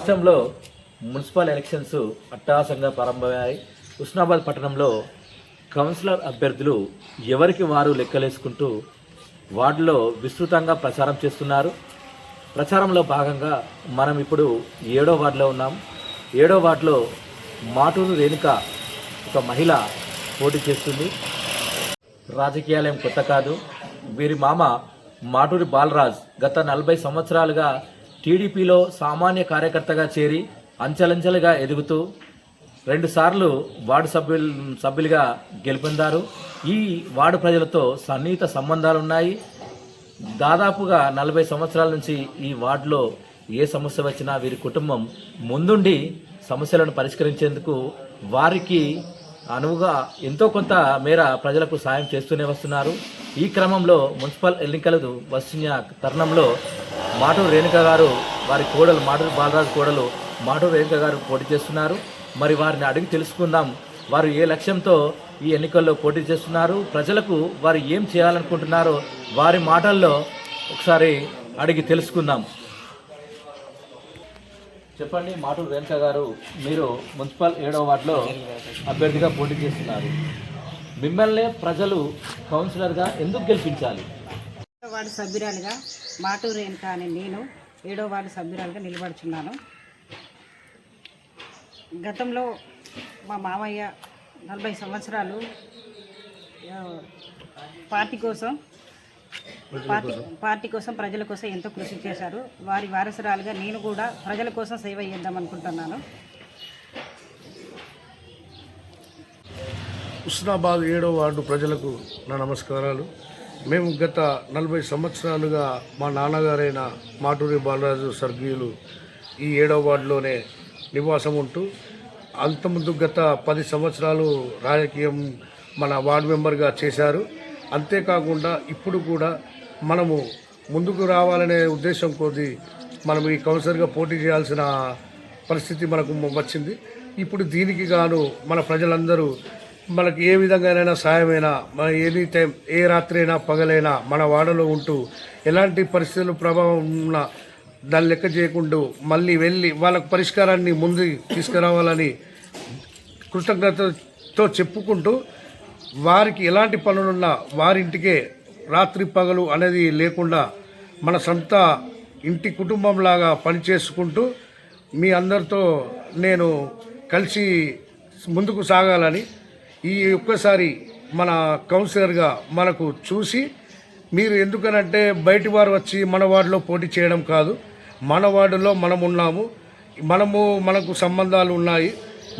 రాష్ట్రంలో municipal elections అట్టహాసంగా ప్రారంభమయ్యాయి. హుస్నాబాద్ పట్టణంలో కౌన్సిలర్ అభ్యర్థులు ఎవరికి వారు లెక్కలేసుకుంటూ వార్డులో విస్తృతంగా ప్రచారం చేస్తున్నారు. ప్రచారంలో భాగంగా మనం ఇప్పుడు 7వ వార్డులో ఉన్నాం. 7వ వార్డులో మాటూరు రేణుక ఒక మహిళ పోటీ చేస్తుంది. రాజకీయాలేం కొత్త కాదు. వీరి మామ మాటూరి బాలరాజ్ గత 40 సంవత్సరాలుగా టీడీపీలో సామాన్య కార్యకర్తగా చేరి అంచెలంచెలుగా ఎదుగుతూ 2 సార్లు వార్డు సభ్యులుగా గెలుపొందారు. ఈ వార్డు ప్రజలతో సన్నిహిత సంబంధాలున్నాయి. దాదాపుగా 40 సంవత్సరాల నుంచి ఈ వార్డులో ఏ సమస్య వచ్చినా వీరి కుటుంబం ముందుండి సమస్యలను పరిష్కరించేందుకు వారికి అనువుగా ఎంతో కొంత మేర ప్రజలకు సాయం చేస్తూనే వస్తున్నారు. ఈ క్రమంలో మున్సిపల్ ఎన్నికలు వస్తున్న తరుణంలో మాటూరు రేణుక గారు వారి కోడలు మాటూరు బాలరాజు కోడలు మాటూరు రేణుక గారు పోటీ చేస్తున్నారు. మరి వారిని అడిగి తెలుసుకుందాం, వారు ఏ లక్ష్యంతో ఈ ఎన్నికల్లో పోటీ చేస్తున్నారు, ప్రజలకు వారు ఏం చేయాలనుకుంటున్నారో వారి మాటల్లో ఒకసారి అడిగి తెలుసుకుందాం. చెప్పండి మాటూరు రేణుక గారు, మీరు మున్సిపల్ 7వ వార్డులో అభ్యర్థిగా పోటీ చేస్తున్నారు. మిమ్మల్ని ప్రజలు కౌన్సిలర్గా ఎందుకు గెలిపించాలి? వార్డు సభ్యురాలుగా మాటూరు రేణుక అనే నేను 7వ వార్డు సభ్యురాలుగా నిలబడుచున్నాను. గతంలో మా మామయ్య 40 సంవత్సరాలు పార్టీ కోసం ప్రజల కోసం ఎంతో కృషి చేశారు. వారి వారసురాలుగా నేను కూడా ప్రజల కోసం సేవ చేద్దాం అనుకుంటున్నాను. హుస్నాబాద్ 7వ వార్డు ప్రజలకు నా నమస్కారాలు. మేము గత 40 సంవత్సరాలుగా మా నాన్నగారైన మాటూరి బాలరాజు స్వర్గీయులు ఈ 7వ వార్డులోనే నివాసం ఉంటూ అంతకుముందు గత 10 సంవత్సరాలు రాజకీయం మన వార్డు మెంబర్గా చేశారు. అంతేకాకుండా ఇప్పుడు కూడా మనము ముందుకు రావాలనే ఉద్దేశం కొద్దీ మనం ఈ కౌన్సిలర్గా పోటీ చేయాల్సిన పరిస్థితి మనకు వచ్చింది. ఇప్పుడు దీనికి గాను మన ప్రజలందరూ మనకి ఏ విధంగానైనా సాయమైనా మన ఎనీ టైం ఏ రాత్రి అయినా పగలైనా మన వాడలో ఉంటూ ఎలాంటి పరిస్థితుల ప్రభావం ఉన్న దాన్ని లెక్క చేయకుండా మళ్ళీ వెళ్ళి వాళ్ళకు పరిష్కారాన్ని ముందు తీసుకురావాలని కృతజ్ఞతతో చెప్పుకుంటూ వారికి ఎలాంటి పనులున్నా వారింటికే రాత్రి పగలు అనేది లేకుండా మన సొంత ఇంటి కుటుంబంలాగా పనిచేసుకుంటూ మీ అందరితో నేను కలిసి ముందుకు సాగాలని ఈ ఒక్కసారి మన కౌన్సిలర్గా మనకు చూసి మీరు ఎందుకనంటే బయటి వారు వచ్చి మన వార్డులో పోటీ చేయడం కాదు, మన వార్డులో మనం ఉన్నాము, మనకు సంబంధాలు ఉన్నాయి,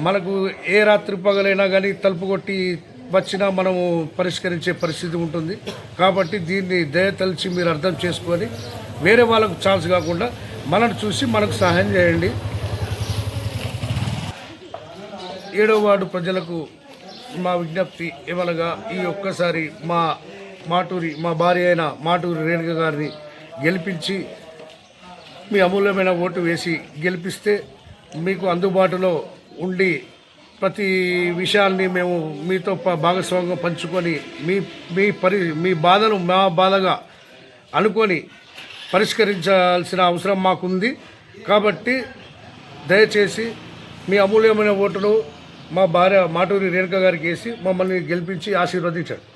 మనకు ఏ రాత్రి పగలైనా కానీ తలుపు కొట్టి వచ్చినా మనము పరిష్కరించే పరిస్థితి ఉంటుంది. కాబట్టి దీన్ని దయతలిచి మీరు అర్థం చేసుకొని వేరే వాళ్ళకు ఛాన్స్ కాకుండా మనను చూసి మనకు సహాయం చేయండి. 7వ వార్డు ప్రజలకు మా విజ్ఞప్తి ఏమనగా ఈ ఒక్కసారి మా భార్య అయిన మాటూరి రేణుక గారిని గెలిపించి మీ అమూల్యమైన ఓటు వేసి గెలిపిస్తే మీకు అందుబాటులో ఉండి ప్రతి విషయాల్ని మేము మీతో భాగస్వామ్యంగా పంచుకొని మీ బాధను మా బాధగా అనుకొని పరిష్కరించాల్సిన అవసరం మాకుంది. కాబట్టి దయచేసి మీ అమూల్యమైన ఓటును మా భార్య మాటూరి రేణుక గారికి వేసి మమ్మల్ని గెలిపించి ఆశీర్వదించండి.